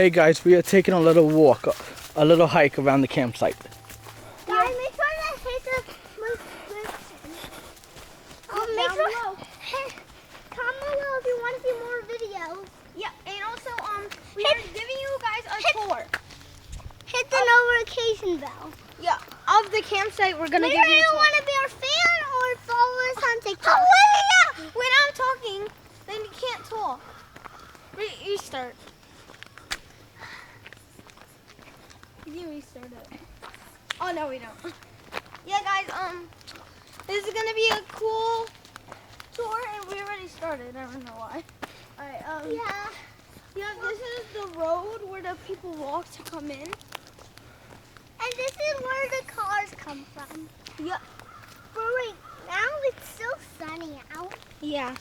Hey guys, we are taking a little walk, a little hike around the campsite. Guys, make sure to hit the make sure comment below if you want to see more videos. Yeah, and also we are giving you guys a tour. Hit the notification bell. Yeah, of the campsite. We're gonna give you a Maybe tour. you want to be our fan or follow us on TikTok. Oh, yeah. When I'm talking, then you can't talk. Restart. You restart it. Oh no, we don't. Yeah, guys. This is gonna be a cool tour, and we already started. I don't know why. All right. Yeah. This is the road where the people walk to come in. And this is where the cars come from. Yeah. But right now it's still sunny out. Yeah.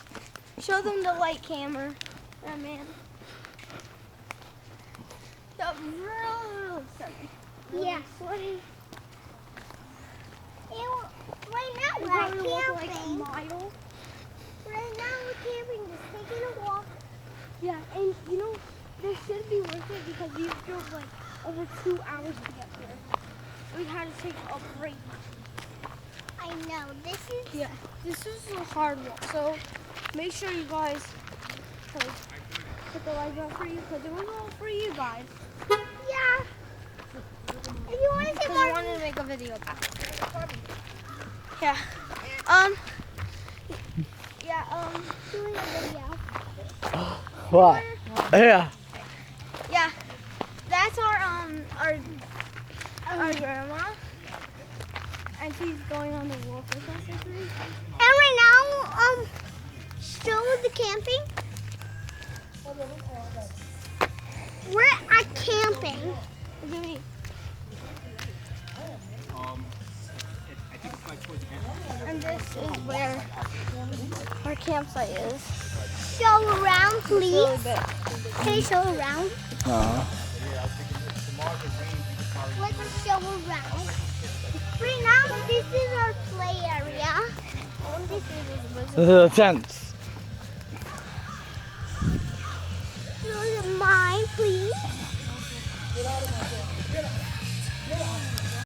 Show them the light camera. Oh man. The real sunny. Yeah. Sweaty. Right now We're we're going to walk like a camping. mile. Right now we're camping, just taking a walk. Yeah, and you know, this should be worth it because we drove like over 2 hours to get here. We had to take a break. I know, this is... Yeah, this is a hard walk, so make sure you guys put the like button for you because it was all for you guys. Yeah. If you want to see Because more... we wanted to make a video about it. Yeah. Doing a video. What? Yeah. Yeah. That's our grandma. And she's going on the walk with us this week. And right now, still with the camping. We're at camping. Look at me. And this is where our campsite is. Show around, please. Really big. Can you show around? Let's show around. Right now, this is our play area. The tents. Show mine, please.